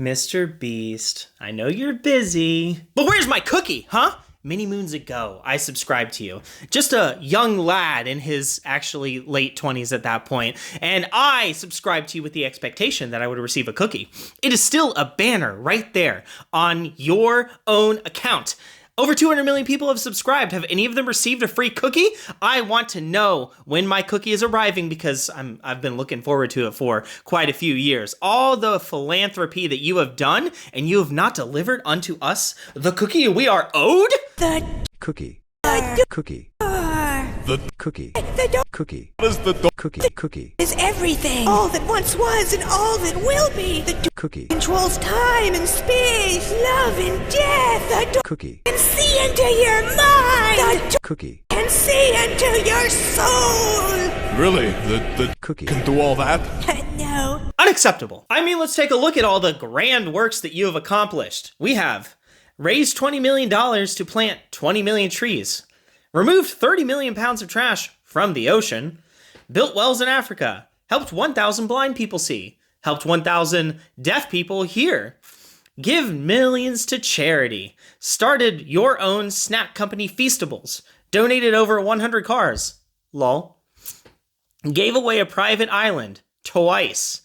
Mr. Beast, I know you're busy, but where's my cookie, huh? Many moons ago, I subscribed to you. Just a young lad in his actually late 20s at that point, and I subscribed to you with the expectation that I would receive a cookie. It is still a banner right there on your own account. Over 200 million people have subscribed. Have any of them received a free cookie? I want to know when my cookie is arriving because I've been looking forward to it for quite a few years. All the philanthropy that you have done, and you have not delivered unto us the cookie we are owed? The cookie. Cookie. The cookie. The cookie. What is the cookie? Is everything. All that once was and all that will be. The cookie controls time and space, love and death. The cookie can see into your mind. The cookie can see into your soul. Really? The cookie can do all that? No. Unacceptable. I mean, let's take a look at all the grand works that you have accomplished. We have raised $20 million to plant 20 million trees, removed 30 million pounds of trash from the ocean, built wells in Africa, helped 1,000 blind people see, helped 1,000 deaf people hear, give millions to charity, started your own snack company Feastables, donated over 100 cars, lol, gave away a private island twice,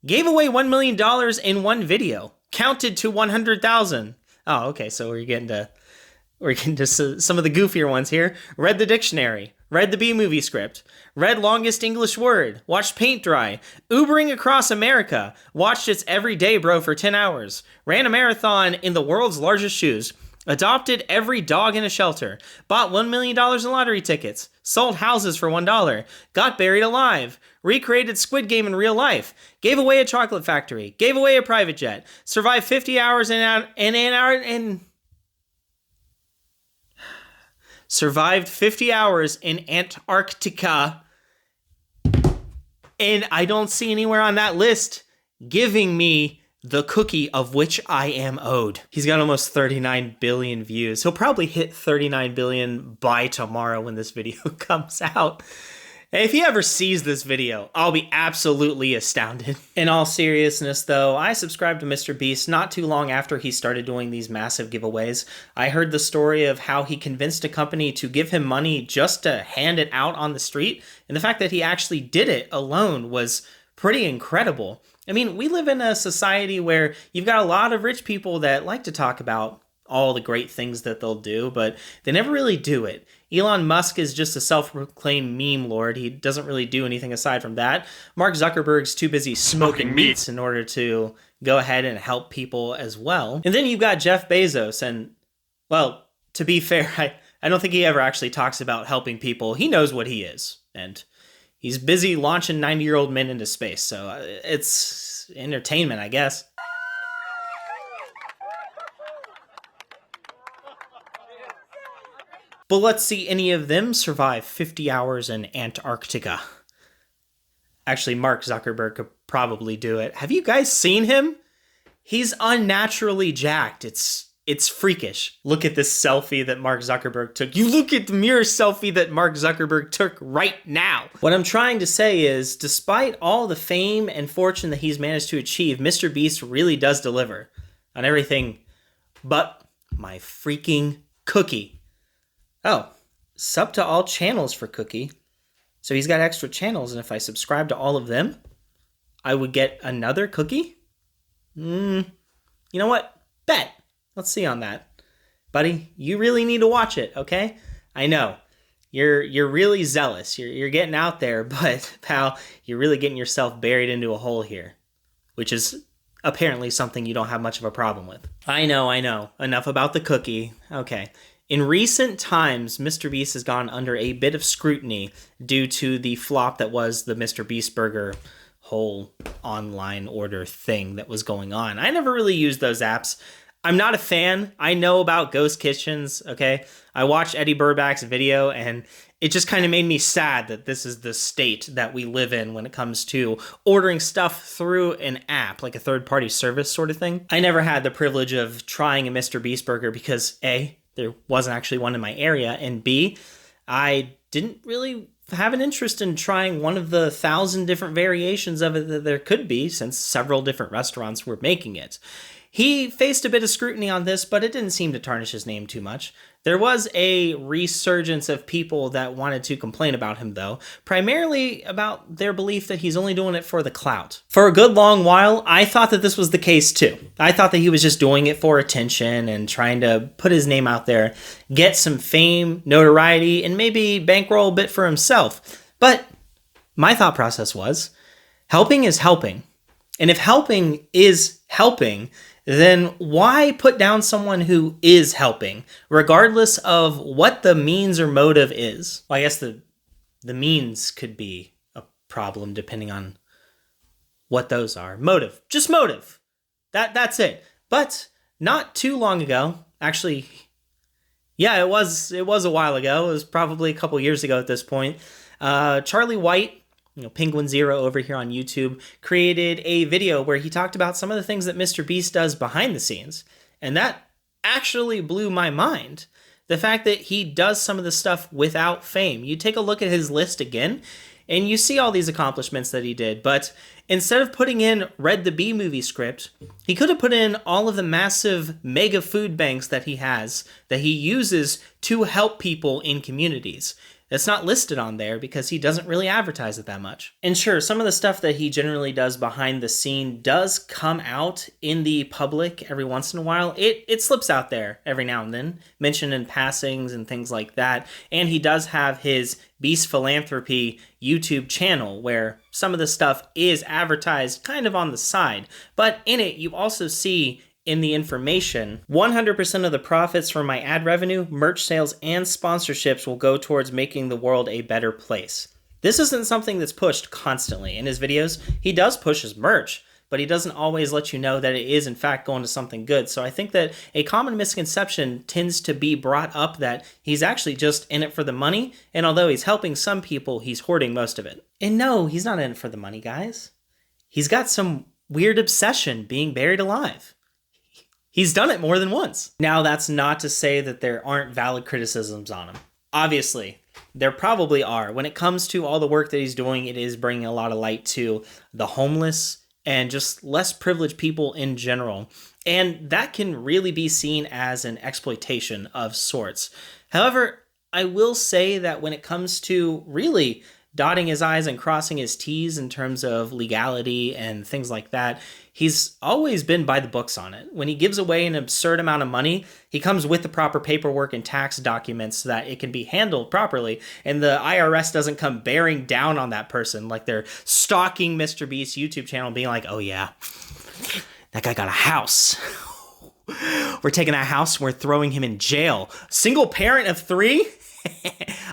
gave away $1 million in one video, counted to 100,000. Oh, okay, so we're getting to some of the goofier ones here. Read the dictionary, read the B-movie script, read longest English word, watched paint dry, Ubering across America, watched It's Every Day Bro for 10 hours, ran a marathon in the world's largest shoes, adopted every dog in a shelter, bought $1 million in lottery tickets, sold houses for $1, got buried alive, recreated Squid Game in real life, gave away a chocolate factory, gave away a private jet, survived 50 hours survived 50 hours in Antarctica, and I don't see anywhere on that list giving me the cookie of which I am owed. He's got almost 39 billion views. He'll probably hit 39 billion by tomorrow when this video comes out. If he ever sees this video, I'll be absolutely astounded. In all seriousness though, I subscribed to MrBeast not too long after he started doing these massive giveaways. I heard the story of how he convinced a company to give him money just to hand it out on the street, and the fact that he actually did it alone was pretty incredible. I mean, we live in a society where you've got a lot of rich people that like to talk about all the great things that they'll do, but they never really do it. Elon Musk is just a self-proclaimed meme lord. He doesn't really do anything aside from that. Mark Zuckerberg's too busy smoking meats in order to go ahead and help people as well. And then you've got Jeff Bezos, and, well, to be fair, I don't think he ever actually talks about helping people. He knows what he is, and he's busy launching 90-year-old men into space, so it's entertainment, I guess. But let's see any of them survive 50 hours in Antarctica. Actually, Mark Zuckerberg could probably do it. Have you guys seen him? He's unnaturally jacked. It's freakish. Look at this selfie that Mark Zuckerberg took. You look at the mirror selfie that Mark Zuckerberg took right now. What I'm trying to say is, despite all the fame and fortune that he's managed to achieve, MrBeast really does deliver on everything but my freaking cookie. Oh, sub to all channels for Cookie. So he's got extra channels, and if I subscribe to all of them, I would get another cookie? You know what? Bet. Let's see on that. Buddy, you really need to watch it, okay? I know. You're really zealous. You're getting out there, but pal, you're really getting yourself buried into a hole here, which is apparently something you don't have much of a problem with. I know. Enough about the cookie. Okay. In recent times, MrBeast has gone under a bit of scrutiny due to the flop that was the MrBeast Burger whole online order thing that was going on. I never really used those apps. I'm not a fan. I know about ghost kitchens, okay? I watched Eddie Burback's video, and it just kind of made me sad that this is the state that we live in when it comes to ordering stuff through an app, like a third-party service sort of thing. I never had the privilege of trying a MrBeast Burger because A, there wasn't actually one in my area, and B, I didn't really have an interest in trying one of the 1,000 different variations of it that there could be, since several different restaurants were making it. He faced a bit of scrutiny on this, but it didn't seem to tarnish his name too much. There was a resurgence of people that wanted to complain about him, though, primarily about their belief that he's only doing it for the clout. For a good long while, I thought that this was the case too. I thought that he was just doing it for attention and trying to put his name out there, get some fame, notoriety, and maybe bankroll a bit for himself. But my thought process was, helping is helping. And if helping is helping, then why put down someone who is helping, regardless of what the means or motive is? Well, I guess the means could be a problem depending on what those are. Motive. Just motive. That's it. But not too long ago, actually, yeah, it was a while ago. It was probably a couple years ago at this point. Charlie White, Penguin Zero over here on YouTube, created a video where he talked about some of the things that MrBeast does behind the scenes. And that actually blew my mind. The fact that he does some of the stuff without fame. You take a look at his list again, and you see all these accomplishments that he did. But instead of putting in Read the Bee Movie script, he could have put in all of the massive mega food banks that he has, that he uses to help people in communities. It's not listed on there because he doesn't really advertise it that much. And sure, some of the stuff that he generally does behind the scene does come out in the public every once in a while. It slips out there every now and then, mentioned in passings and things like that. And he does have his Beast Philanthropy YouTube channel where some of the stuff is advertised kind of on the side. But in it, you also see in the information, 100% of the profits from my ad revenue, merch sales, and sponsorships will go towards making the world a better place. This isn't something that's pushed constantly. In his videos, he does push his merch, but he doesn't always let you know that it is in fact going to something good. So I think that a common misconception tends to be brought up that he's actually just in it for the money, and although he's helping some people, he's hoarding most of it. And no, he's not in it for the money, guys. He's got some weird obsession being buried alive. He's done it more than once. Now, that's not to say that there aren't valid criticisms on him. Obviously, there probably are. When it comes to all the work that he's doing, it is bringing a lot of light to the homeless and just less privileged people in general. And that can really be seen as an exploitation of sorts. However, I will say that when it comes to really dotting his I's and crossing his T's in terms of legality and things like that, he's always been by the books on it. When he gives away an absurd amount of money, he comes with the proper paperwork and tax documents so that it can be handled properly, and the IRS doesn't come bearing down on that person like they're stalking MrBeast's YouTube channel being like, oh yeah, that guy got a house. We're taking that house and we're throwing him in jail. Single parent of 3?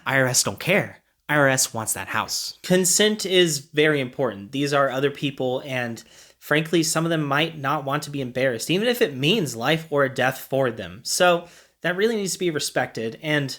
IRS don't care. IRS wants that house. Consent is very important. These are other people, and frankly, some of them might not want to be embarrassed, even if it means life or death for them. So that really needs to be respected. And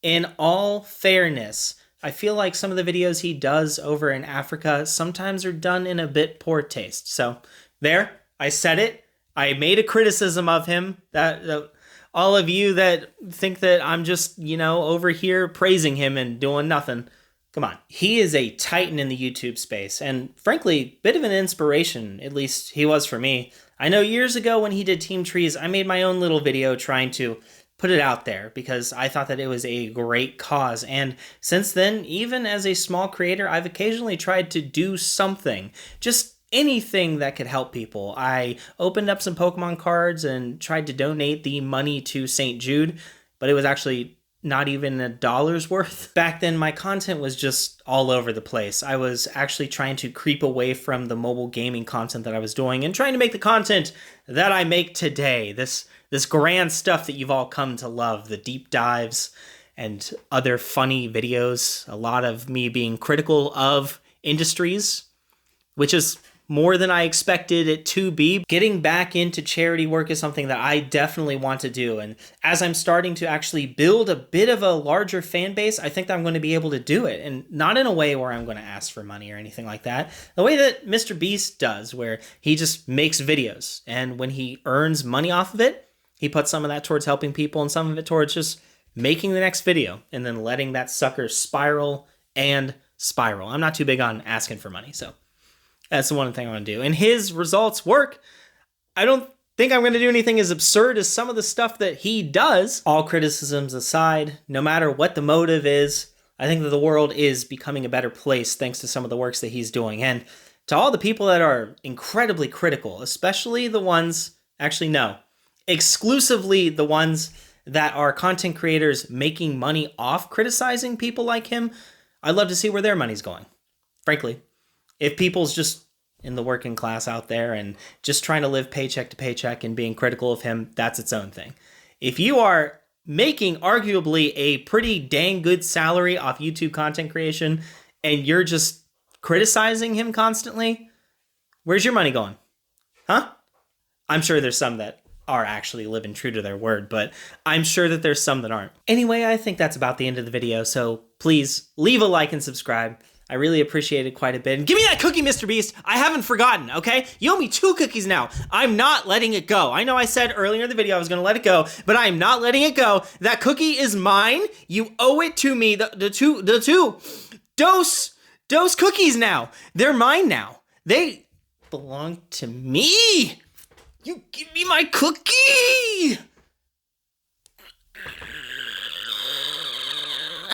in all fairness, I feel like some of the videos he does over in Africa sometimes are done in a bit poor taste. So there, I said it. I made a criticism of him. That all of you that think that I'm just, over here praising him and doing nothing, come on. He is a titan in the YouTube space, and frankly, bit of an inspiration, at least he was for me. I know years ago when he did Team Trees, I made my own little video trying to put it out there because I thought that it was a great cause. And since then, even as a small creator, I've occasionally tried to do something, just anything that could help people. I opened up some Pokemon cards and tried to donate the money to St. Jude, but it was actually not even $1 worth. Back then, my content was just all over the place. I was actually trying to creep away from the mobile gaming content that I was doing and trying to make the content that I make today. This grand stuff that you've all come to love, the deep dives and other funny videos, a lot of me being critical of industries, which is more than I expected it to be. Getting back into charity work is something that I definitely want to do. And as I'm starting to actually build a bit of a larger fan base, I think that I'm going to be able to do it. And not in a way where I'm going to ask for money or anything like that. The way that MrBeast does, where he just makes videos. And when he earns money off of it, he puts some of that towards helping people and some of it towards just making the next video and then letting that sucker spiral and Spiral. I'm not too big on asking for money, so that's the one thing I want to do. And his results work. I don't think I'm going to do anything as absurd as some of the stuff that he does. All criticisms aside, no matter what the motive is, I think that the world is becoming a better place thanks to some of the works that he's doing. And to all the people that are incredibly critical, especially the ones, actually no, exclusively the ones that are content creators making money off criticizing people like him, I'd love to see where their money's going. Frankly, if people's just in the working class out there and just trying to live paycheck to paycheck and being critical of him, that's its own thing. If you are making arguably a pretty dang good salary off YouTube content creation and you're just criticizing him constantly, where's your money going? Huh? I'm sure there's some that are actually living true to their word, but I'm sure that there's some that aren't. Anyway, I think that's about the end of the video, so please leave a like and subscribe. I really appreciate it quite a bit. And give me that cookie, MrBeast. I haven't forgotten, okay? You owe me 2 cookies now. I'm not letting it go. I know I said earlier in the video I was going to let it go, but I'm not letting it go. That cookie is mine. You owe it to me. The two dose cookies now. They're mine now. They belong to me. You give me my cookie.